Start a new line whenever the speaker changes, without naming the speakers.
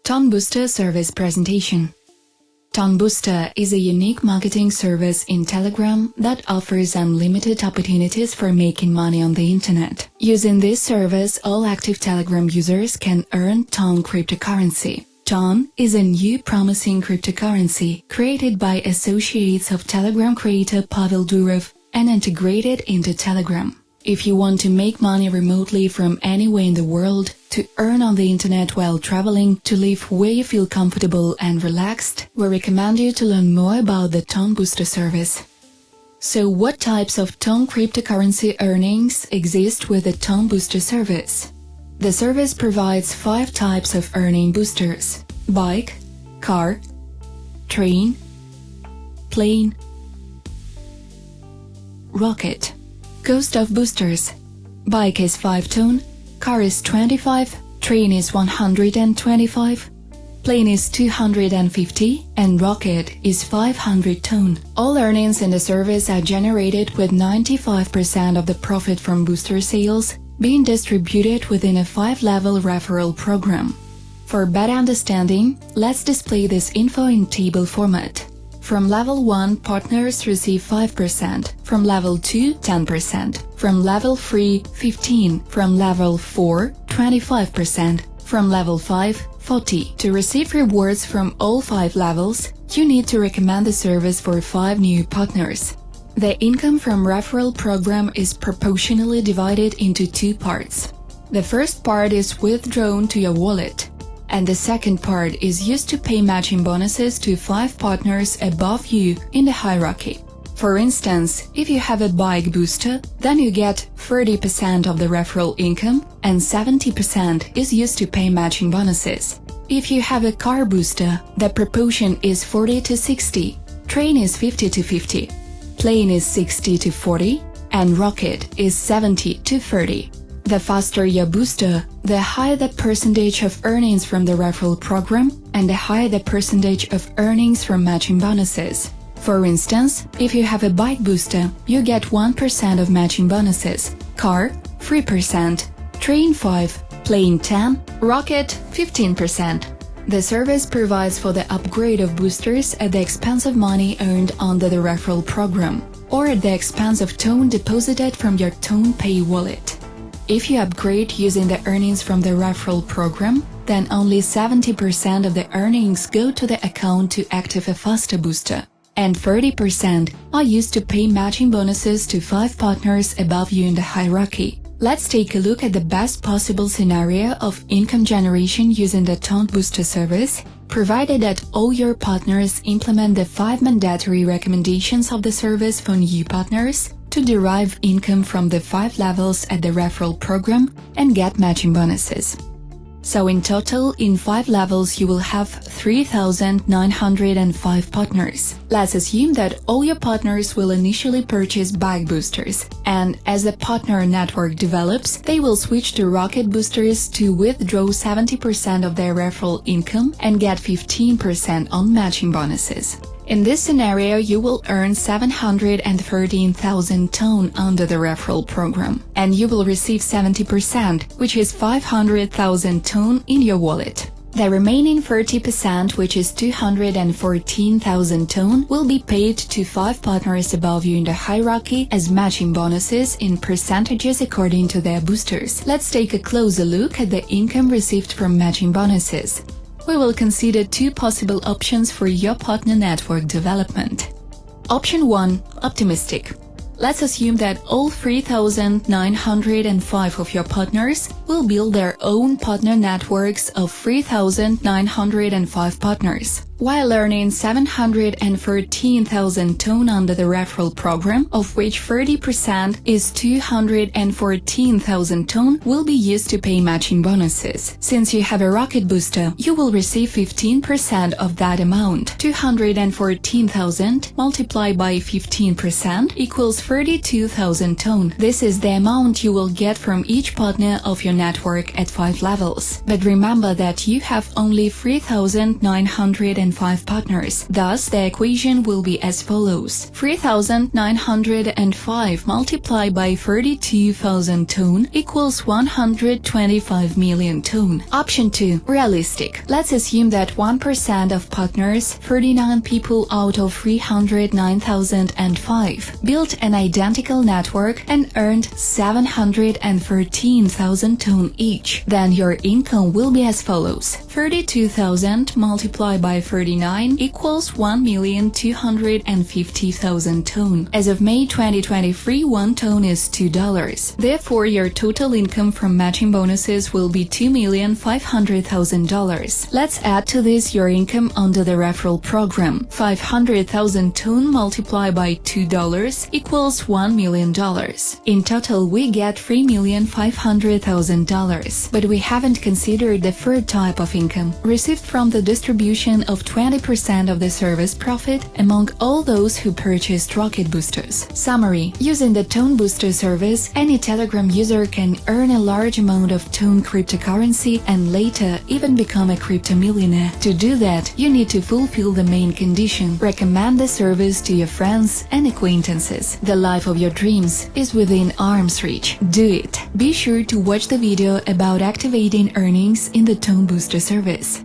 TONBOOSTER Service Presentation. TONBOOSTER is a unique marketing service in Telegram that offers unlimited opportunities for making money on the internet. Using this service, all active Telegram users can earn TON cryptocurrency. TON is a new promising cryptocurrency created by associates of Telegram creator Pavel Durov and integrated into Telegram. If you want to make money remotely from anywhere in the world, to earn on the internet while traveling, to live where you feel comfortable and relaxed, we recommend you to learn more about the TONBOOSTER service. So what types of TON cryptocurrency earnings exist with the TONBOOSTER service? The service provides 5 types of earning boosters: bike, car, train, plane, rocket. Cost of boosters: bike is 5 TON, car is 25, train is 125, plane is 250, and rocket is 500 TON. All earnings in the service are generated with 95% of the profit from booster sales being distributed within a 5-level referral program. For better understanding, let's display this info in table format. From level 1, partners receive 5%, from level 2, 10%, from level 3, 15%, from level 4, 25%, from level 5, 40%. To receive rewards from all 5 levels, you need to recommend the service for 5 new partners. The income from referral program is proportionally divided into 2 parts. The first part is withdrawn to your wallet, and the second part is used to pay matching bonuses to 5 partners above you in the hierarchy. For instance, if you have a bike booster, then you get 30% of the referral income and 70% is used to pay matching bonuses. If you have a car booster, the proportion is 40 to 60, train is 50 to 50, plane is 60 to 40, and rocket is 70 to 30. The faster your booster, the higher the percentage of earnings from the referral program and the higher the percentage of earnings from matching bonuses. For instance, if you have a bike booster, you get 1% of matching bonuses, car 3%, train 5%, plane 10%, rocket 15%. The service provides for the upgrade of boosters at the expense of money earned under the referral program, or at the expense of TON deposited from your TONPAY wallet. If you upgrade using the earnings from the referral program, then only 70% of the earnings go to the account to active a faster booster, and 30% are used to pay matching bonuses to 5 partners above you in the hierarchy. Let's take a look at the best possible scenario of income generation using the TONBOOSTER service, provided that all your partners implement the 5 mandatory recommendations of the service for new partners to derive income from the 5 levels at the referral program and get matching bonuses. So in total, in 5 levels you will have 3,905 partners. Let's assume that all your partners will initially purchase bike boosters, and as the partner network develops, they will switch to rocket boosters to withdraw 70% of their referral income and get 15% on matching bonuses. In this scenario, you will earn 713,000 TON under the referral program, and you will receive 70%, which is 500,000 TON in your wallet. The remaining 30%, which is 214,000 TON, will be paid to 5 partners above you in the hierarchy as matching bonuses in percentages according to their boosters. Let's take a closer look at the income received from matching bonuses. We will consider 2 possible options for your partner network development. Option 1. Optimistic. Let's assume that all 3,905 of your partners will build their own partner networks of 3,905 partners, while earning 713,000 TON under the referral program, of which 30% is 214,000 TON will be used to pay matching bonuses. Since you have a rocket booster, you will receive 15% of that amount. 214,000 multiplied by 15% equals 32,000 TON. This is the amount you will get from each partner of your network at 5 levels. But remember that you have only 3,905 3.5 partners. Thus, the equation will be as follows. 3,905 multiplied by 32,000 TON equals 125 million TON. Option 2. Realistic. Let's assume that 1% of partners, 39 people out of 309,005, built an identical network and earned 713,000 TON each. Then your income will be as follows. 32,000 multiplied by 39 equals 1,250,000 TON. As of May 2023, 1 TON is $2. Therefore, your total income from matching bonuses will be $2,500,000. Let's add to this your income under the referral program. 500,000 TON multiplied by $2 equals $1 million. In total, we get $3,500,000. But we haven't considered the third type of income, received from the distribution of 20% of the service profit among all those who purchased rocket boosters. Summary: using the TON Booster service, any Telegram user can earn a large amount of TON cryptocurrency and later even become a crypto millionaire. To do that, you need to fulfill the main condition: recommend the service to your friends and acquaintances. The life of your dreams is within arm's reach. Do it! Be sure to watch the video about activating earnings in the TON Booster service.